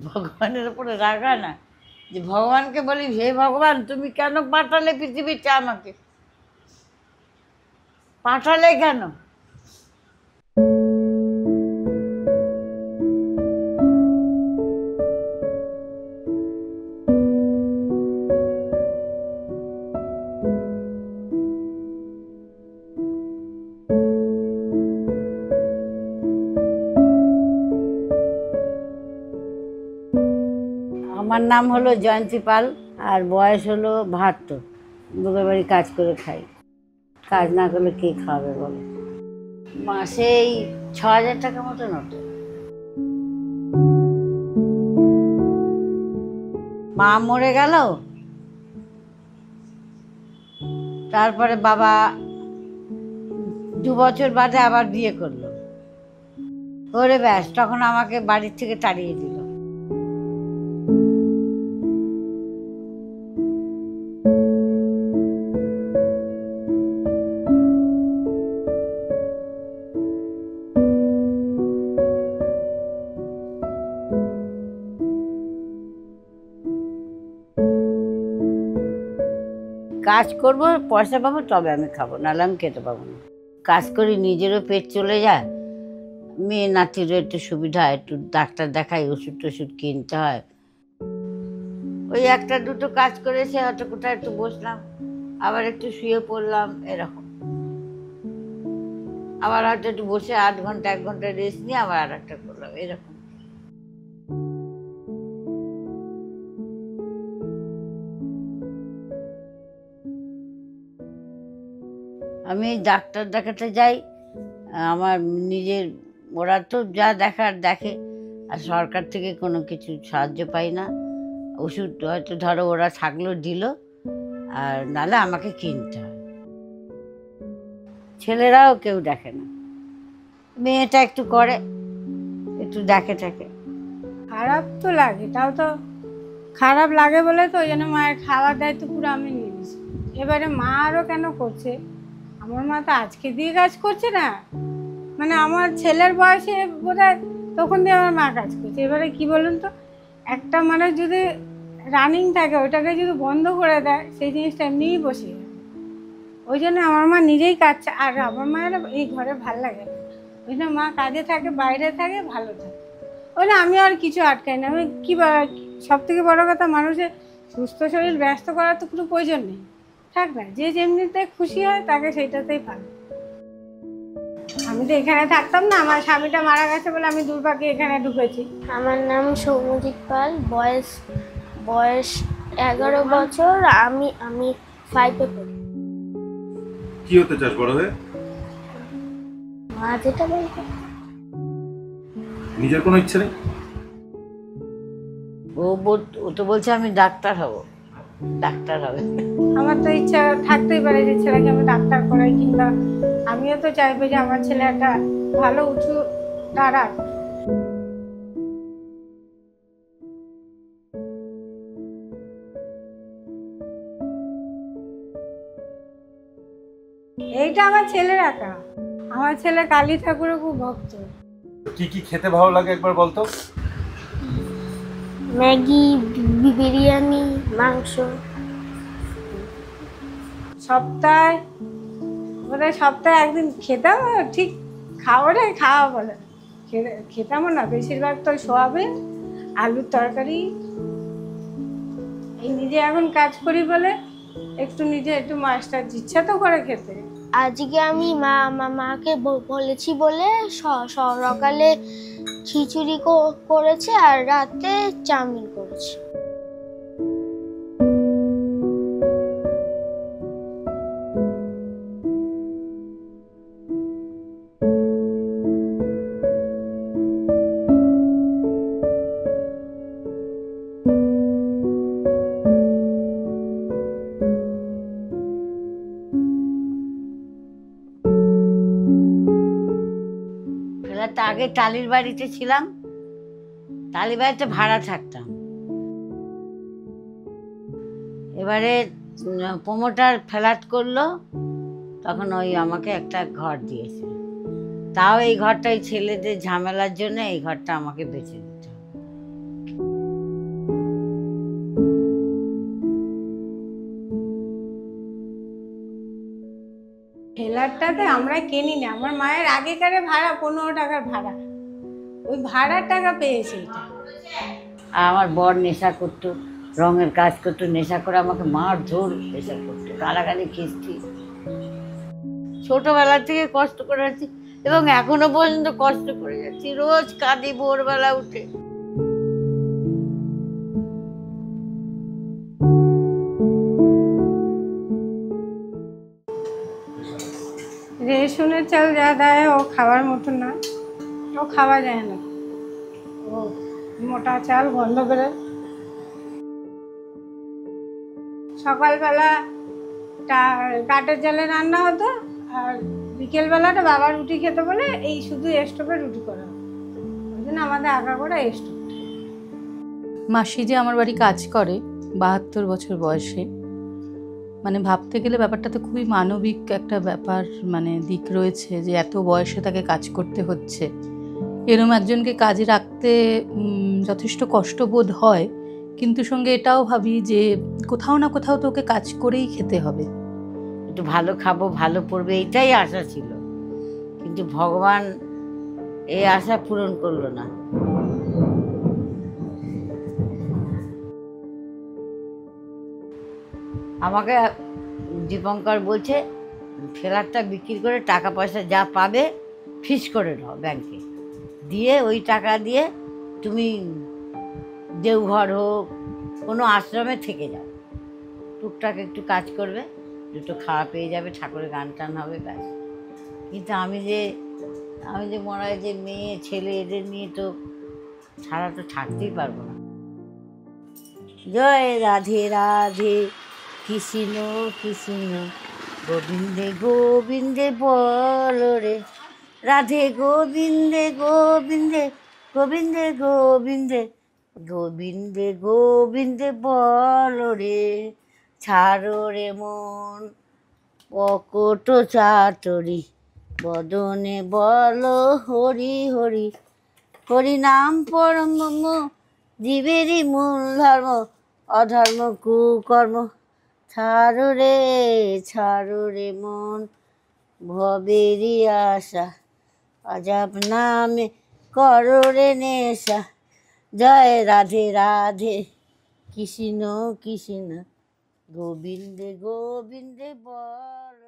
ভগবানের উপরে রাগ হয় না? যে ভগবানকে বলি, হে ভগবান তুমি কেন পাঠালে পৃথিবীতে আমাকে? পাঠালে কেন? আমার নাম হলো জয়ন্তী পাল, আর বয়স হলো 72। লোকের বাড়ি কাজ করে খাই। কাজ না করলে কে খাবে বলো? মাসে এই 6,000 টাকা মতন ওঠে। মা মরে গেল, তারপরে বাবা 2 বছর বাদে আবার বিয়ে করলো। করে ব্যাস তখন আমাকে বাড়ির থেকে তাড়িয়ে দিল। কাজ করব, পয়সা পাবো তবে আমি খাবো, নাহলে আমি খেতে পাবো না। কাজ করি, নিজেরও পেট চলে যায়, মেয়ে নাতিরও একটু সুবিধা, একটু ডাক্তার দেখাই, ওষুধ টষুধ কিনতে হয়। ওই একটা দুটো কাজ করে সে হয়তো কোথাও একটু বসলাম, আবার একটু শুয়ে পড়লাম, এরকম। আবার হয়তো একটু বসে 8 ঘন্টা 1 ঘন্টা রেস্ট নিয়ে আবার আর একটা করলাম, এরকম। আমি ডাক্তার দেখাতে যাই, আমার নিজের, ওরা তো যা দেখার দেখে, আর সরকার থেকে কোনো কিছু সাহায্য পাই না। ওষুধ হয়তো ধরো ওরা থাকলেও দিল, আর নাহলে আমাকে কিনতে হয়। ছেলেরাও কেউ দেখে না, মেয়েটা একটু করে, একটু দেখে থাকে। খারাপ তো লাগে, তাও তো খারাপ লাগে বলে তো ওই জন্য মায়ের খাওয়ার দায়িত্ব পুরো আমি নিয়ে নিয়েছি। এবারে মা আরও কেন করছে, আমার মা তো আজকে দিয়ে কাজ করছে না, মানে আমার ছেলের বয়সে বোধহয় তখন দিয়ে আমার মা কাজ করছে। এবারে কি বলুন তো, একটা মানুষ যদি রানিং থাকে ওইটাকে যদি বন্ধ করে দেয়, সেই জিনিসটা এমনিই বসে যায়। ওই জন্য আমার মা নিজেই কাজ, আর আমার মায়ের এই ঘরে ভাল লাগে না, ওই জন্য মা কাজে থাকে, বাইরে থাকে, ভালো থাকে। ওই না, আমি আর কিছু আটকাই না। আমি সব থেকে বড় কথা, মানুষের সুস্থ শরীর ব্যস্ত করার তো কোনো প্রয়োজন নেই, থাক না, যে যেমনিতে খুশি হয় তাকে সেইটাতেই ভালো। আমি তো এখানে থাকতাম না, আমার স্বামীটা মারা গেছে বলে আমি দুর্ভাগ্যে এখানে ঢুকেছি। আমার নাম সৌম্যজিৎ পাল, বয়স বয়স 11 বছর। আমি আমি 5-এ পড়ি। কি হতে চাস বড় হয়ে? মা যেটা বলবে। নিজের কোনো ইচ্ছে নেই? ও তো বলছে আমি ডাক্তার হব, ডাক্তার হবে। আমার তো ইচ্ছা থাকতেই পারে যে ছেলেকে আমি ডাক্তার করাই, কিংবা আমিও তো চাইবো যে আমার ছেলে একটা ভালো উঁচু দাঁড়াক। এইটা আমার ছেলের একা। আমার ছেলে কালী ঠাকুরের খুব ভক্ত। কি কি খেতে ভালো লাগে একবার বলতো? ম্যাগি, বিরিয়ানি, মাংস। সপ্তাহে একদিন খেতাম, ঠিক খাওয়াটাই খাওয়া বলে খেতামও না, বেশিরভাগ তো সোয়াবিন, আলুর তরকারি। এই নিজে এখন কাজ করি বলে নিজে একটু মাছটা ইচ্ছা তো করে খেতে। আজকে আমি মাকে বলেছি বলে সকালে খিচুড়ি করেছে আর রাতে চাউমিন করেছে। ফেলাতে আগে টালির বাড়িতে ছিলাম, টালির বাড়িতে ভাড়া থাকতাম। এবারে প্রমোটার ফ্ল্যাট করলো, তখন ওই আমাকে একটা ঘর দিয়েছে। তাও এই ঘরটা, এই ছেলেদের ঝামেলার জন্য এই ঘরটা আমাকে বেঁচে দিতে হবে। আমরা কিনি না, আমার মায়ের আগেকারে ভাড়া 15 টাকার ভাড়া, ওই ভাড়ার টাকা পেয়েছে এটা। আর আমার বর নেশা করতো, রঙের কাজ করতো, নেশা করে আমাকে মার ধর নেশা করতো, গালাগালি খিস্তি। ছোটবেলা থেকে কষ্ট করে যাচ্ছি এবং এখনো পর্যন্ত কষ্ট করে যাচ্ছি, রোজ কাঁদি ভোরবেলা উঠে। রেশনের চাল যা দেয় ও খাওয়ার মতো না, ও খাওয়া যায় না, ও মোটা চাল গন্ধ করে। সকালবেলা কাঠের চালে রান্না হতো, আর বিকেলবেলাটা বাবা রুটি খেতে বলে এই শুধু স্টোভে রুটি করা হতো, ওই জন্য আমাদের আঁকা করা স্টোভ। মাসি যে আমার বাড়ি কাজ করে 72 বছর বয়সে, মানে ভাবতে গেলে ব্যাপারটাতে খুবই মানবিক একটা ব্যাপার, মানে দিক রয়েছে যে এত বয়সে তাকে কাজ করতে হচ্ছে। এরম একজনকে কাজে রাখতে যথেষ্ট কষ্টবোধ হয়, কিন্তু সঙ্গে এটাও ভাবি যে কোথাও না কোথাও তো ওকে কাজ করেই খেতে হবে। একটু ভালো খাবো, ভালো পড়বে, এইটাই আশা ছিল, কিন্তু ভগবান এই আশা পূরণ করলো না। আমাকে দীপঙ্কর বলছে ফ্ল্যাটটা বিক্রি করে টাকা পয়সা যা পাবে ফিস করে নাও ব্যাংকে, দিয়ে ওই টাকা দিয়ে তুমি দেওঘর হোক কোনো আশ্রমে থেকে যাও, টুকটাক একটু কাজ করবে, দুটো খাওয়া পেয়ে যাবে, ঠাকুরের গান টান হবে, ব্যাস। কিন্তু আমি যে মরায় যে মেয়ে ছেলে এদের নিয়ে তো ছাড়া তো থাকতেই পারবো না। জয় রাধে রাধে কৃষ্ণ কৃষ্ণ গোবিন্দে গোবিন্দে বল রে, রাধে গোবিন্দে গোবিন্দে গোবিন্দে গোবিন্দে গোবিন্দে গোবিন্দে বল রে, ছাড়ো রে মন অকট চাটরি, বদনে বল হরি হরি, হরি নাম পরম জীবেরই মূল ধর্ম, অধর্ম কুকর্ম, ছাড়ো রে মন ভবেরই আশা, আজাব নামে করো রে নেশা। জয় রাধে রাধে কৃষ্ণ কৃষ্ণ গোবিন্দে গোবিন্দে বল।